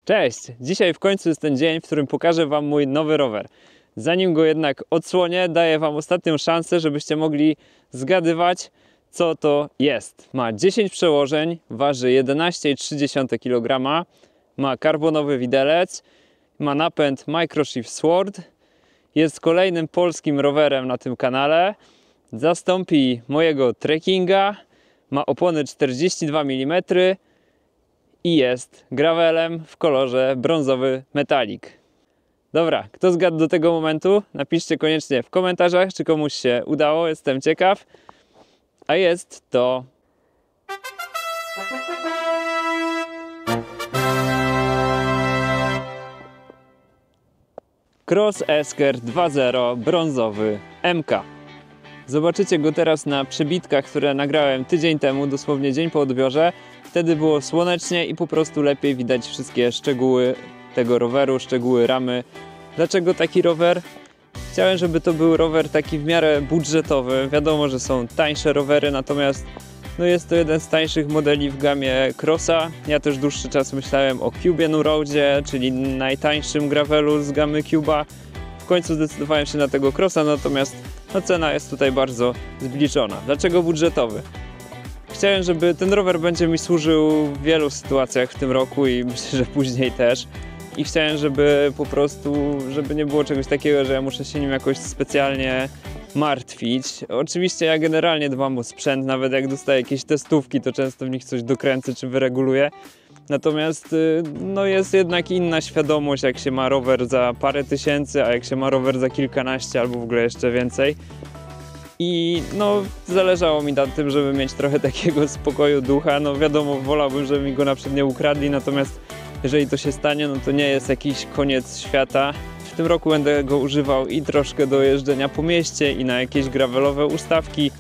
Cześć! Dzisiaj w końcu jest ten dzień, w którym pokażę Wam mój nowy rower. Zanim go jednak odsłonię, daję Wam ostatnią szansę, żebyście mogli zgadywać, co to jest. Ma 10 przełożeń, waży 11,3 kg, ma karbonowy widelec, ma napęd Microshift Sword, jest kolejnym polskim rowerem na tym kanale, zastąpi mojego trekkinga, ma opony 42 mm, i jest gravelem w kolorze brązowy metalik. Dobra, kto zgadł do tego momentu? Napiszcie koniecznie w komentarzach, czy komuś się udało, jestem ciekaw. A jest to... Cross Esker 2.0 brązowy MK. Zobaczycie go teraz na przebitkach, które nagrałem tydzień temu, dosłownie dzień po odbiorze. Wtedy było słonecznie i po prostu lepiej widać wszystkie szczegóły tego roweru, szczegóły ramy. Dlaczego taki rower? Chciałem, żeby to był rower taki w miarę budżetowy. Wiadomo, że są tańsze rowery, natomiast jest to jeden z tańszych modeli w gamie Crossa. Ja też dłuższy czas myślałem o Cube Roadzie, czyli najtańszym gravelu z gamy Cube'a. W końcu zdecydowałem się na tego Crossa, natomiast cena jest tutaj bardzo zbliżona. Dlaczego budżetowy? Chciałem, żeby ten rower będzie mi służył w wielu sytuacjach w tym roku i myślę, że później też. I chciałem, żeby po prostu, żeby nie było czegoś takiego, że ja muszę się nim jakoś specjalnie martwić. Oczywiście ja generalnie dbam o sprzęt, nawet jak dostaję jakieś testówki, to często w nich coś dokręcę czy wyreguluję. Natomiast jest jednak inna świadomość, jak się ma rower za parę tysięcy, a jak się ma rower za kilkanaście albo w ogóle jeszcze więcej. I zależało mi na tym, żeby mieć trochę takiego spokoju ducha. Wiadomo, wolałbym, żeby mi go na przykład nie ukradli, natomiast jeżeli to się stanie, to nie jest jakiś koniec świata. W tym roku będę go używał i troszkę do jeżdżenia po mieście, i na jakieś gravelowe ustawki,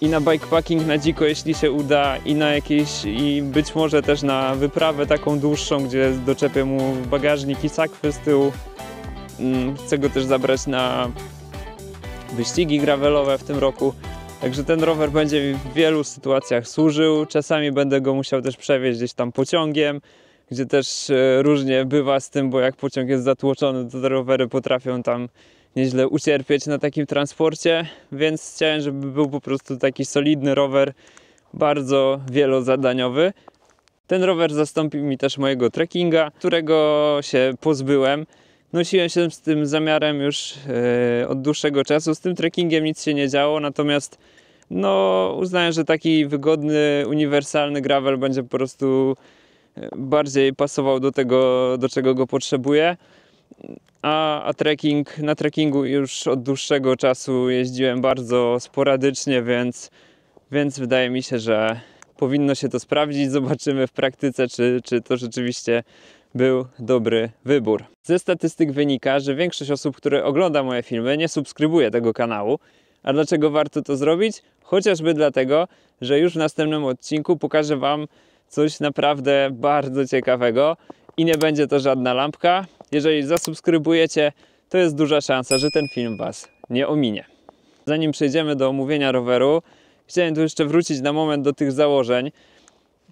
i na bikepacking na dziko, jeśli się uda, i być może też na wyprawę taką dłuższą, gdzie doczepię mu bagażnik i sakwy z tyłu. Chcę go też zabrać na wyścigi gravelowe w tym roku. Także ten rower będzie mi w wielu sytuacjach służył. Czasami będę go musiał też przewieźć gdzieś tam pociągiem, gdzie też różnie bywa z tym, bo jak pociąg jest zatłoczony, to te rowery potrafią tam nieźle ucierpieć na takim transporcie, więc chciałem, żeby był po prostu taki solidny rower, bardzo wielozadaniowy. Ten rower zastąpił mi też mojego trekkinga, którego się pozbyłem. Nosiłem się z tym zamiarem już od dłuższego czasu. Z tym trekkingiem nic się nie działo, natomiast uznałem, że taki wygodny, uniwersalny gravel będzie po prostu bardziej pasował do tego, do czego go potrzebuję. A na trekkingu już od dłuższego czasu jeździłem bardzo sporadycznie, więc wydaje mi się, że powinno się to sprawdzić. Zobaczymy w praktyce, czy to rzeczywiście był dobry wybór. Ze statystyk wynika, że większość osób, które ogląda moje filmy, nie subskrybuje tego kanału. A dlaczego warto to zrobić? Chociażby dlatego, że już w następnym odcinku pokażę Wam coś naprawdę bardzo ciekawego i nie będzie to żadna lampka. Jeżeli zasubskrybujecie, to jest duża szansa, że ten film Was nie ominie. Zanim przejdziemy do omówienia roweru, chciałem tu jeszcze wrócić na moment do tych założeń.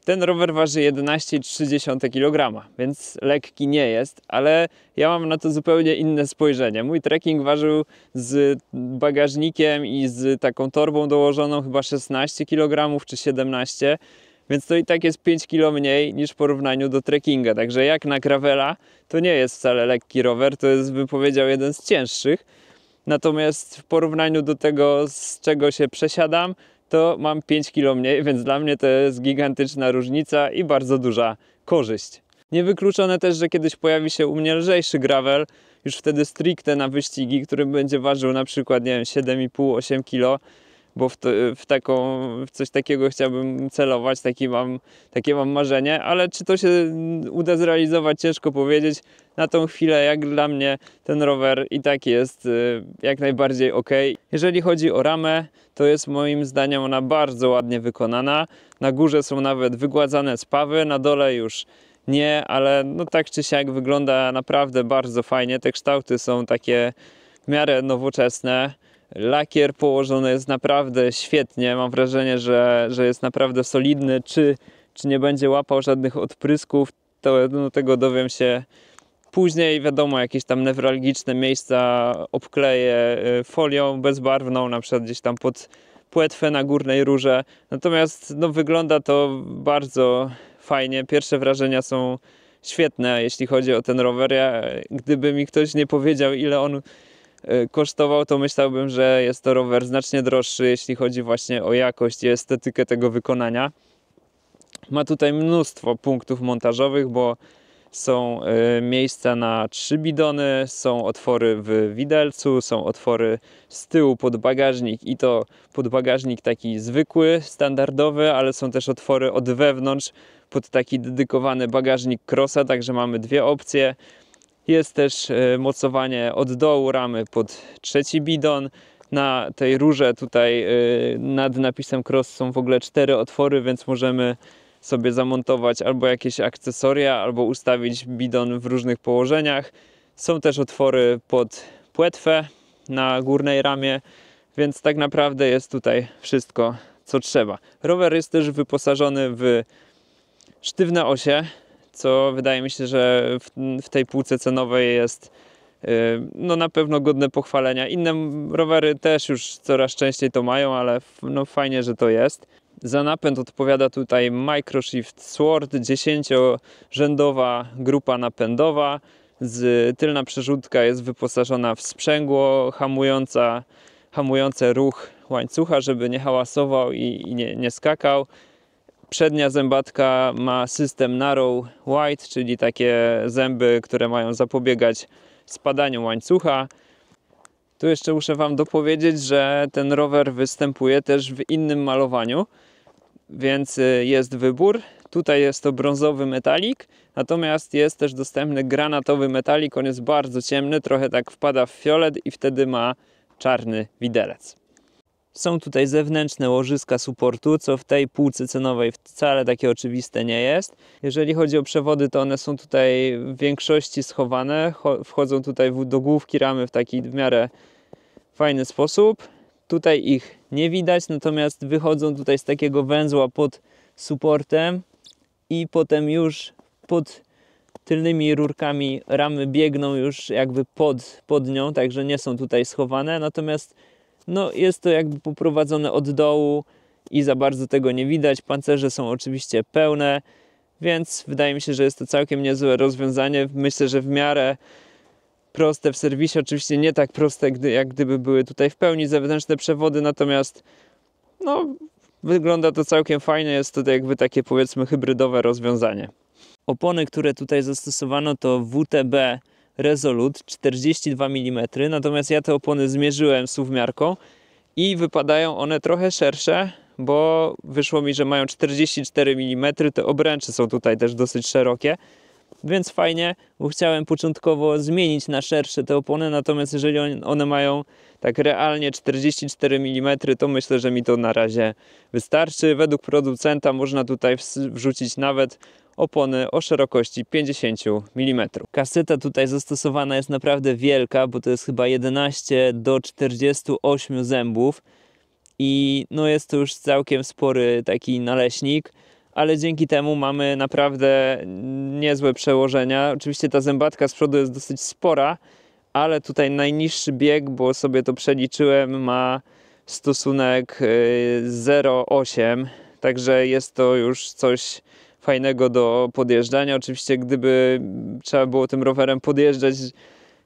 Ten rower waży 11,3 kg, więc lekki nie jest, ale ja mam na to zupełnie inne spojrzenie. Mój trekking ważył z bagażnikiem i z taką torbą dołożoną chyba 16 kg czy 17 kg. Więc to i tak jest 5 kg mniej niż w porównaniu do trekkinga. Także jak na gravela to nie jest wcale lekki rower, to jest, bym powiedział, jeden z cięższych. Natomiast w porównaniu do tego, z czego się przesiadam, to mam 5 kg mniej, więc dla mnie to jest gigantyczna różnica i bardzo duża korzyść. Niewykluczone też, że kiedyś pojawi się u mnie lżejszy gravel, już wtedy stricte na wyścigi, który będzie ważył na przykład, nie wiem, 7,5-8 kg. Bo w coś takiego chciałbym celować, takie mam marzenie, ale czy to się uda zrealizować, ciężko powiedzieć. Na tą chwilę, jak dla mnie, ten rower i tak jest jak najbardziej ok. Jeżeli chodzi o ramę, to jest moim zdaniem ona bardzo ładnie wykonana. Na górze są nawet wygładzane spawy, na dole już nie, ale tak czy siak wygląda naprawdę bardzo fajnie. Te kształty są takie w miarę nowoczesne. Lakier położony jest naprawdę świetnie. Mam wrażenie, że jest naprawdę solidny. Czy nie będzie łapał żadnych odprysków, to no, tego dowiem się później. Wiadomo, jakieś tam newralgiczne miejsca obkleję folią bezbarwną, na przykład gdzieś tam pod płetwę na górnej rurze. Natomiast no, wygląda to bardzo fajnie. Pierwsze wrażenia są świetne, jeśli chodzi o ten rower. Gdyby mi ktoś nie powiedział, ile on kosztował, to myślałbym, że jest to rower znacznie droższy, jeśli chodzi właśnie o jakość i estetykę tego wykonania. Ma tutaj mnóstwo punktów montażowych, bo są miejsca na 3 bidony, są otwory w widelcu, są otwory z tyłu pod bagażnik i to pod bagażnik taki zwykły, standardowy, ale są też otwory od wewnątrz pod taki dedykowany bagażnik Crossa, także mamy dwie opcje. Jest też mocowanie od dołu ramy pod 3. bidon. Na tej rurze tutaj nad napisem Cross są w ogóle 4 otwory, więc możemy sobie zamontować albo jakieś akcesoria, albo ustawić bidon w różnych położeniach. Są też otwory pod płetwę na górnej ramie, więc tak naprawdę jest tutaj wszystko, co trzeba. Rower jest też wyposażony w sztywne osie, co wydaje mi się, że w tej półce cenowej jest no na pewno godne pochwalenia. Inne rowery też już coraz częściej to mają, ale no fajnie, że to jest. Za napęd odpowiada tutaj Microshift Sword, 10-rzędowa grupa napędowa. Tylna przerzutka jest wyposażona w sprzęgło hamujące ruch łańcucha, żeby nie hałasował i nie skakał. Przednia zębatka ma system Narrow Wide, czyli takie zęby, które mają zapobiegać spadaniu łańcucha. Tu jeszcze muszę Wam dopowiedzieć, że ten rower występuje też w innym malowaniu, więc jest wybór. Tutaj jest to brązowy metalik, natomiast jest też dostępny granatowy metalik. On jest bardzo ciemny, trochę tak wpada w fiolet i wtedy ma czarny widelec. Są tutaj zewnętrzne łożyska supportu, co w tej półce cenowej wcale takie oczywiste nie jest. Jeżeli chodzi o przewody, to one są tutaj w większości schowane. Wchodzą tutaj do główki ramy w taki w miarę fajny sposób. Tutaj ich nie widać, natomiast wychodzą tutaj z takiego węzła pod supportem i potem już pod tylnymi rurkami ramy biegną już jakby pod nią, także nie są tutaj schowane. Natomiast no, jest to jakby poprowadzone od dołu i za bardzo tego nie widać. Pancerze są oczywiście pełne, więc wydaje mi się, że jest to całkiem niezłe rozwiązanie. Myślę, że w miarę proste w serwisie, oczywiście nie tak proste, jak gdyby były tutaj w pełni zewnętrzne przewody, natomiast no, wygląda to całkiem fajnie. Jest to jakby takie, powiedzmy, hybrydowe rozwiązanie. Opony, które tutaj zastosowano, to WTB Resolute 42 mm, natomiast ja te opony zmierzyłem suwmiarką i wypadają one trochę szersze, bo wyszło mi, że mają 44 mm, te obręcze są tutaj też dosyć szerokie, więc fajnie, bo chciałem początkowo zmienić na szersze te opony, natomiast jeżeli one mają tak realnie 44 mm, to myślę, że mi to na razie wystarczy. Według producenta można tutaj wrzucić nawet opony o szerokości 50 mm. Kaseta tutaj zastosowana jest naprawdę wielka, bo to jest chyba 11 do 48 zębów i no jest to już całkiem spory taki naleśnik, ale dzięki temu mamy naprawdę niezłe przełożenia. Oczywiście ta zębatka z przodu jest dosyć spora, ale tutaj najniższy bieg, bo sobie to przeliczyłem, ma stosunek 0,8, także jest to już coś fajnego do podjeżdżania. Oczywiście gdyby trzeba było tym rowerem podjeżdżać,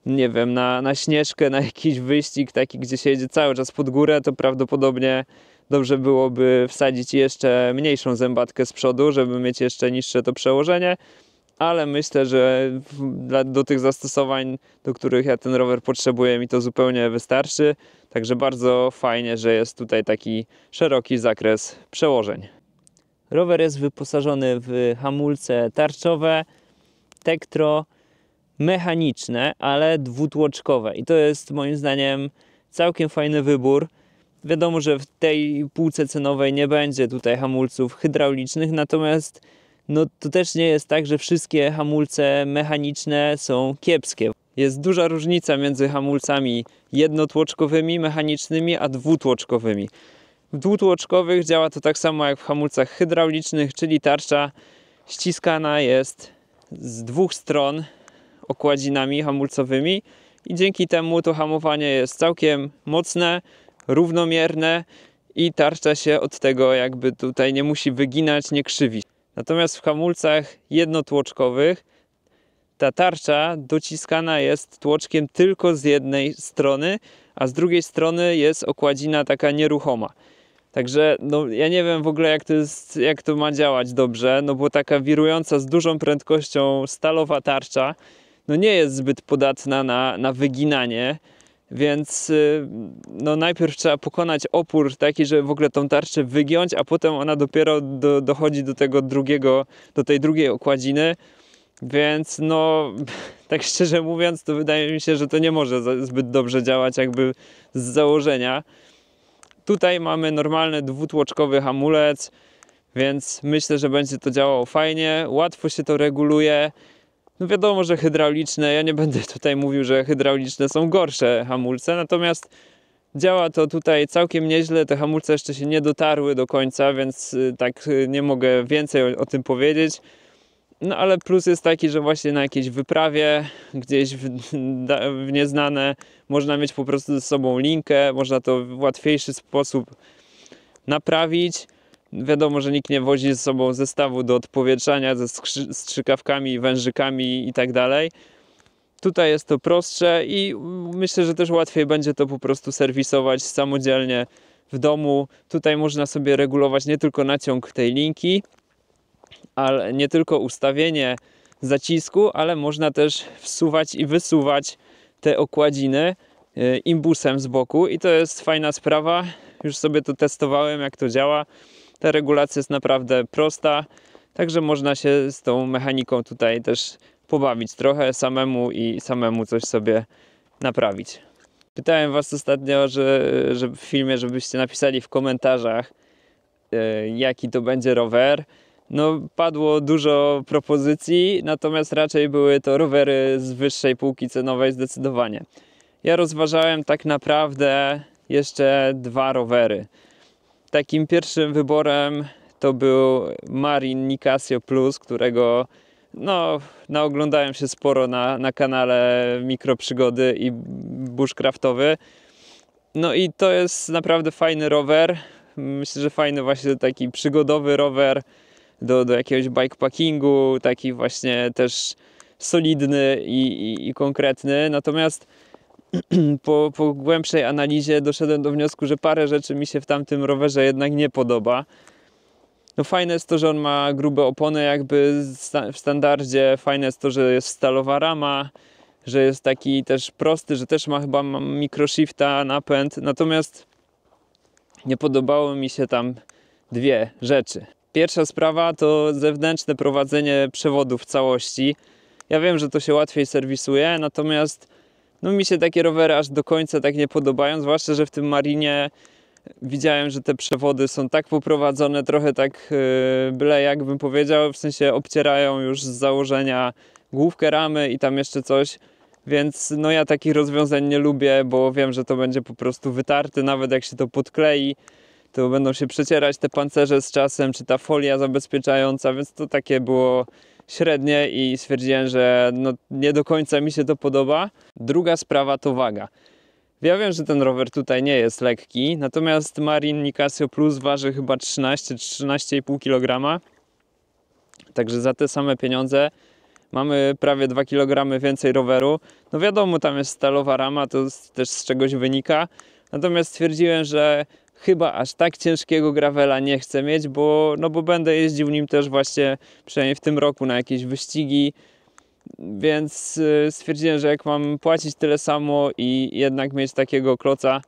nie wiem, na Śnieżkę, na jakiś wyścig taki, gdzie się jedzie cały czas pod górę, to prawdopodobnie dobrze byłoby wsadzić jeszcze mniejszą zębatkę z przodu, żeby mieć jeszcze niższe to przełożenie, ale myślę, że do tych zastosowań, do których ja ten rower potrzebuję, mi to zupełnie wystarczy. Także bardzo fajnie, że jest tutaj taki szeroki zakres przełożeń. Rower jest wyposażony w hamulce tarczowe, Tektro, mechaniczne, ale dwutłoczkowe. I to jest moim zdaniem całkiem fajny wybór. Wiadomo, że w tej półce cenowej nie będzie tutaj hamulców hydraulicznych, natomiast no, to też nie jest tak, że wszystkie hamulce mechaniczne są kiepskie. Jest duża różnica między hamulcami jednotłoczkowymi, mechanicznymi, a dwutłoczkowymi. W dwutłoczkowych działa to tak samo jak w hamulcach hydraulicznych, czyli tarcza ściskana jest z dwóch stron okładzinami hamulcowymi i dzięki temu to hamowanie jest całkiem mocne, równomierne i tarcza się od tego jakby tutaj nie musi wyginać, nie krzywić. Natomiast w hamulcach jednotłoczkowych ta tarcza dociskana jest tłoczkiem tylko z jednej strony, a z drugiej strony jest okładzina taka nieruchoma. Także no, ja nie wiem w ogóle jak to ma działać dobrze, no bo taka wirująca z dużą prędkością stalowa tarcza no nie jest zbyt podatna na wyginanie, więc no najpierw trzeba pokonać opór taki, żeby w ogóle tą tarczę wygiąć, a potem ona dopiero dochodzi do tej drugiej okładziny, więc no tak szczerze mówiąc to wydaje mi się, że to nie może zbyt dobrze działać jakby z założenia. Tutaj mamy normalny dwutłoczkowy hamulec, więc myślę, że będzie to działało fajnie, łatwo się to reguluje. No wiadomo, że hydrauliczne, ja nie będę tutaj mówił, że hydrauliczne są gorsze hamulce, natomiast działa to tutaj całkiem nieźle, te hamulce jeszcze się nie dotarły do końca, więc tak nie mogę więcej o tym powiedzieć. No ale plus jest taki, że właśnie na jakiejś wyprawie, gdzieś w nieznane, można mieć po prostu ze sobą linkę, można to w łatwiejszy sposób naprawić. Wiadomo, że nikt nie wozi ze sobą zestawu do odpowietrzania ze strzykawkami, wężykami i tak dalej. Tutaj jest to prostsze i myślę, że też łatwiej będzie to po prostu serwisować samodzielnie w domu. Tutaj można sobie regulować nie tylko naciąg tej linki, ale nie tylko ustawienie zacisku, ale można też wsuwać i wysuwać te okładziny imbusem z boku i to jest fajna sprawa. Już sobie to testowałem, jak to działa. Ta regulacja jest naprawdę prosta, także można się z tą mechaniką tutaj też pobawić trochę samemu i samemu coś sobie naprawić. Pytałem Was ostatnio, że w filmie, żebyście napisali w komentarzach, jaki to będzie rower. No, padło dużo propozycji, natomiast raczej były to rowery z wyższej półki cenowej zdecydowanie. Ja rozważałem tak naprawdę jeszcze dwa rowery. Takim pierwszym wyborem to był Marin Nicasio Plus, którego no, naoglądałem się sporo na kanale Mikroprzygody i Bushcraftowy. No i to jest naprawdę fajny rower. Myślę, że fajny właśnie taki przygodowy rower do jakiegoś bikepackingu, taki właśnie też solidny i konkretny. Natomiast po głębszej analizie doszedłem do wniosku, że parę rzeczy mi się w tamtym rowerze jednak nie podoba. No fajne jest to, że on ma grube opony jakby w standardzie, fajne jest to, że jest stalowa rama, że jest taki też prosty, że też ma chyba microshifta, napęd, natomiast nie podobało mi się tam dwie rzeczy. Pierwsza sprawa to zewnętrzne prowadzenie przewodu w całości. Ja wiem, że to się łatwiej serwisuje, natomiast no mi się takie rowery aż do końca tak nie podobają, zwłaszcza, że w tym Marinie widziałem, że te przewody są tak poprowadzone, trochę tak byle jak bym powiedział, w sensie obcierają już z założenia główkę ramy i tam jeszcze coś, więc no ja takich rozwiązań nie lubię, bo wiem, że to będzie po prostu wytarte, nawet jak się to podklei, to będą się przecierać te pancerze z czasem, czy ta folia zabezpieczająca, więc to takie było średnie i stwierdziłem, że no nie do końca mi się to podoba. Druga sprawa to waga. Ja wiem, że ten rower tutaj nie jest lekki, natomiast Marin Nicasio Plus waży chyba 13-13,5 kg. Także za te same pieniądze mamy prawie 2 kg więcej roweru. No wiadomo, tam jest stalowa rama, to też z czegoś wynika. Natomiast stwierdziłem, że chyba aż tak ciężkiego gravela nie chcę mieć, bo będę jeździł nim też właśnie przynajmniej w tym roku na jakieś wyścigi. Więc stwierdziłem, że jak mam płacić tyle samo i jednak mieć takiego kloca,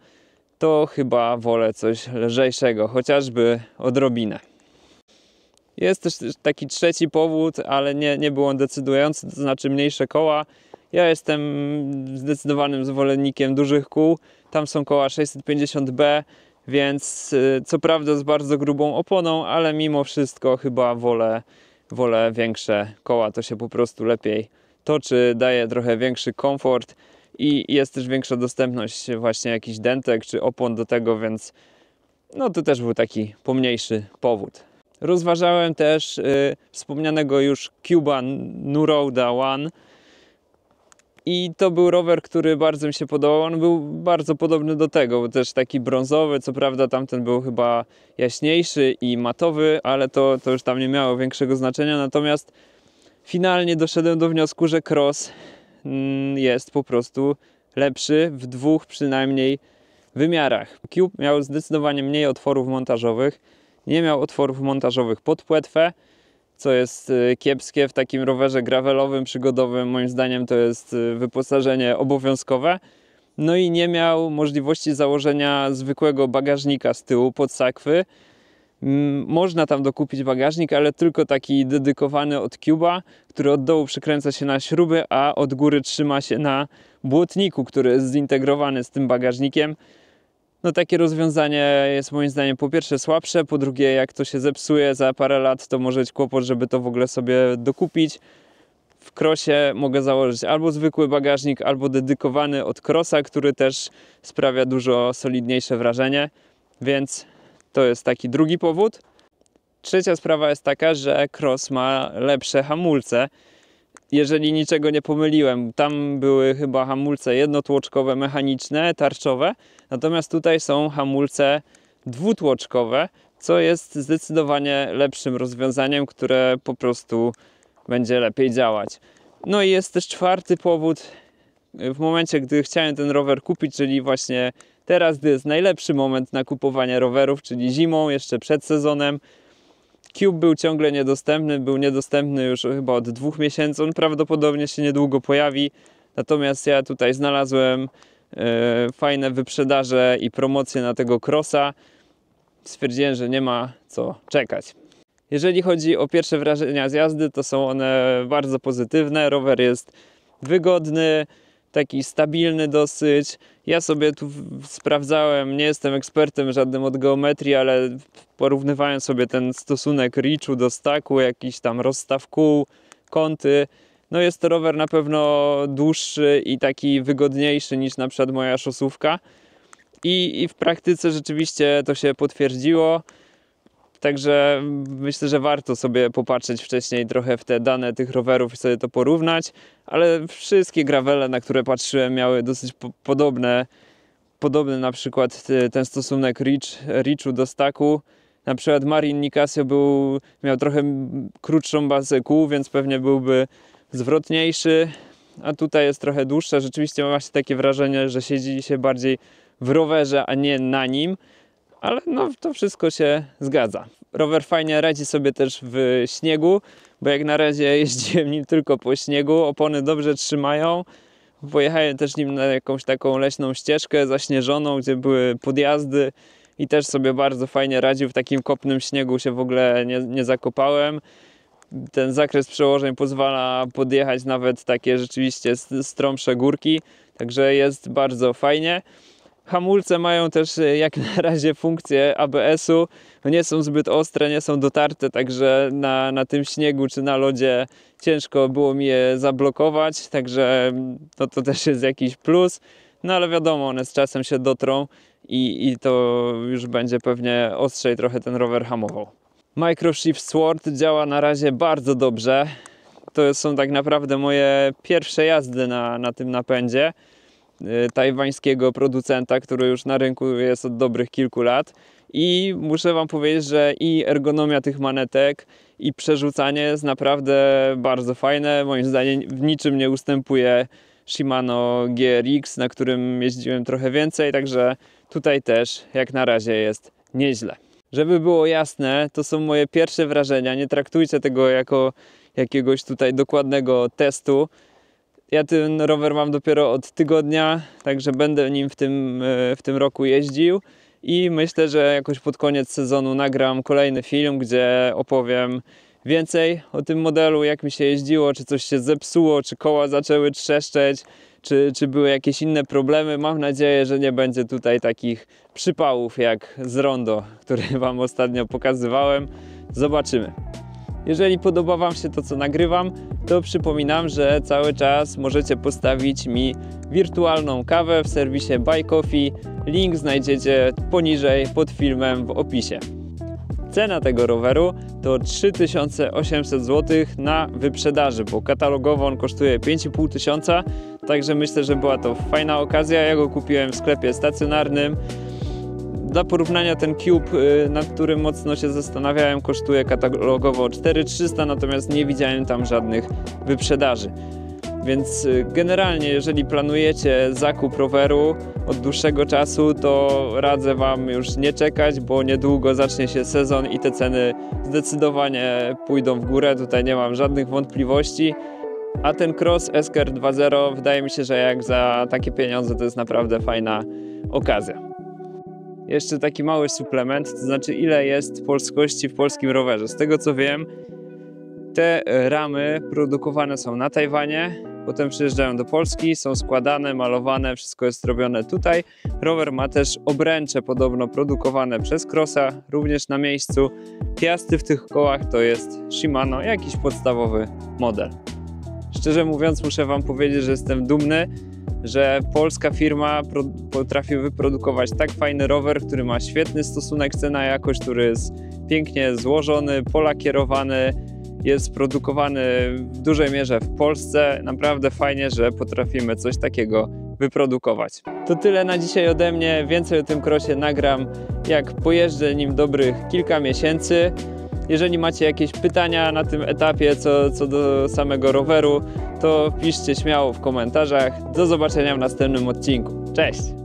to chyba wolę coś lżejszego, chociażby odrobinę. Jest też taki trzeci powód, ale nie był on decydujący, to znaczy mniejsze koła. Ja jestem zdecydowanym zwolennikiem dużych kół. Tam są koła 650B, więc co prawda z bardzo grubą oponą, ale mimo wszystko chyba wolę większe koła. To się po prostu lepiej toczy, daje trochę większy komfort i jest też większa dostępność właśnie jakichś dentek czy opon do tego, więc no to też był taki pomniejszy powód. Rozważałem też wspomnianego już Cuba Nuroda One i to był rower, który bardzo mi się podobał. On był bardzo podobny do tego, bo też taki brązowy, co prawda tamten był chyba jaśniejszy i matowy, ale to już tam nie miało większego znaczenia. Natomiast finalnie doszedłem do wniosku, że Cross jest po prostu lepszy w dwóch przynajmniej wymiarach. Cube miał zdecydowanie mniej otworów montażowych, nie miał otworów montażowych pod płetwę, co jest kiepskie w takim rowerze gravelowym, przygodowym. Moim zdaniem to jest wyposażenie obowiązkowe. No i nie miał możliwości założenia zwykłego bagażnika z tyłu pod sakwy. Można tam dokupić bagażnik, ale tylko taki dedykowany od Cube'a, który od dołu przykręca się na śruby, a od góry trzyma się na błotniku, który jest zintegrowany z tym bagażnikiem. No takie rozwiązanie jest moim zdaniem po pierwsze słabsze, po drugie jak to się zepsuje za parę lat, to może być kłopot, żeby to w ogóle sobie dokupić. W Crossie mogę założyć albo zwykły bagażnik, albo dedykowany od Crossa, który też sprawia dużo solidniejsze wrażenie, więc to jest taki drugi powód. Trzecia sprawa jest taka, że Cross ma lepsze hamulce. Jeżeli niczego nie pomyliłem, tam były chyba hamulce jednotłoczkowe, mechaniczne, tarczowe, natomiast tutaj są hamulce dwutłoczkowe, co jest zdecydowanie lepszym rozwiązaniem, które po prostu będzie lepiej działać. No i jest też czwarty powód. W momencie, gdy chciałem ten rower kupić, czyli właśnie teraz, gdy jest najlepszy moment na kupowanie rowerów, czyli zimą, jeszcze przed sezonem, Cube był ciągle niedostępny, był niedostępny już chyba od 2 miesięcy, on prawdopodobnie się niedługo pojawi, natomiast ja tutaj znalazłem fajne wyprzedaże i promocje na tego Crossa, stwierdziłem, że nie ma co czekać. Jeżeli chodzi o pierwsze wrażenia z jazdy, to są one bardzo pozytywne, rower jest wygodny, taki stabilny dosyć. Ja sobie tu sprawdzałem, nie jestem ekspertem żadnym od geometrii, ale porównywając sobie ten stosunek reachu do stacku, jakiś tam rozstaw kół, kąty, no jest to rower na pewno dłuższy i taki wygodniejszy niż na przykład moja szosówka. I w praktyce rzeczywiście to się potwierdziło. Także myślę, że warto sobie popatrzeć wcześniej trochę w te dane tych rowerów i sobie to porównać, ale wszystkie gravele, na które patrzyłem, miały dosyć podobny na przykład ten stosunek reachu do stacku. Na przykład Marin Nicasio miał trochę krótszą bazę kół, więc pewnie byłby zwrotniejszy, a tutaj jest trochę dłuższa. Rzeczywiście ma się takie wrażenie, że siedzi się bardziej w rowerze, a nie na nim. Ale no to wszystko się zgadza. Rower fajnie radzi sobie też w śniegu, bo jak na razie jeździłem nim tylko po śniegu, opony dobrze trzymają. Pojechałem też nim na jakąś taką leśną ścieżkę zaśnieżoną, gdzie były podjazdy i też sobie bardzo fajnie radził. W takim kopnym śniegu się w ogóle nie zakopałem. Ten zakres przełożeń pozwala podjechać nawet takie rzeczywiście stromsze górki, także jest bardzo fajnie. Hamulce mają też jak na razie funkcję ABS-u, nie są zbyt ostre, nie są dotarte, także na tym śniegu czy na lodzie ciężko było mi je zablokować, także to też jest jakiś plus, no ale wiadomo, one z czasem się dotrą i to już będzie pewnie ostrzej trochę ten rower hamował. Microshift Sword działa na razie bardzo dobrze, to są tak naprawdę moje pierwsze jazdy na tym napędzie tajwańskiego producenta, który już na rynku jest od dobrych kilku lat i muszę wam powiedzieć, że i ergonomia tych manetek i przerzucanie jest naprawdę bardzo fajne. Moim zdaniem w niczym nie ustępuje Shimano GRX, na którym jeździłem trochę więcej, także tutaj też jak na razie jest nieźle. Żeby było jasne, to są moje pierwsze wrażenia, nie traktujcie tego jako jakiegoś tutaj dokładnego testu. Ja ten rower mam dopiero od tygodnia, także będę nim w tym roku jeździł i myślę, że jakoś pod koniec sezonu nagram kolejny film, gdzie opowiem więcej o tym modelu, jak mi się jeździło, czy coś się zepsuło, czy koła zaczęły trzeszczeć, czy były jakieś inne problemy. Mam nadzieję, że nie będzie tutaj takich przypałów jak z Rondo, który wam ostatnio pokazywałem. Zobaczymy. Jeżeli podoba wam się to, co nagrywam, to przypominam, że cały czas możecie postawić mi wirtualną kawę w serwisie Buy Coffee. Link znajdziecie poniżej pod filmem w opisie. Cena tego roweru to 3800 zł na wyprzedaży, bo katalogowo on kosztuje 5500, także myślę, że była to fajna okazja. Ja go kupiłem w sklepie stacjonarnym. Dla porównania ten Cube, nad którym mocno się zastanawiałem, kosztuje katalogowo 4300, natomiast nie widziałem tam żadnych wyprzedaży. Więc generalnie, jeżeli planujecie zakup roweru od dłuższego czasu, to radzę Wam już nie czekać, bo niedługo zacznie się sezon i te ceny zdecydowanie pójdą w górę. Tutaj nie mam żadnych wątpliwości. A ten Cross SKR 2.0 wydaje mi się, że jak za takie pieniądze to jest naprawdę fajna okazja. Jeszcze taki mały suplement, to znaczy ile jest polskości w polskim rowerze. Z tego co wiem, te ramy produkowane są na Tajwanie, potem przyjeżdżają do Polski, są składane, malowane, wszystko jest robione tutaj. Rower ma też obręcze podobno produkowane przez Crossa, również na miejscu. Piasty w tych kołach to jest Shimano, jakiś podstawowy model. Szczerze mówiąc, muszę Wam powiedzieć, że jestem dumny, że polska firma potrafi wyprodukować tak fajny rower, który ma świetny stosunek cena-jakość, który jest pięknie złożony, polakierowany, jest produkowany w dużej mierze w Polsce. Naprawdę fajnie, że potrafimy coś takiego wyprodukować. To tyle na dzisiaj ode mnie. Więcej o tym crossie nagram, jak pojeżdżę nim dobrych kilka miesięcy. Jeżeli macie jakieś pytania na tym etapie co do samego roweru, to piszcie śmiało w komentarzach. Do zobaczenia w następnym odcinku. Cześć!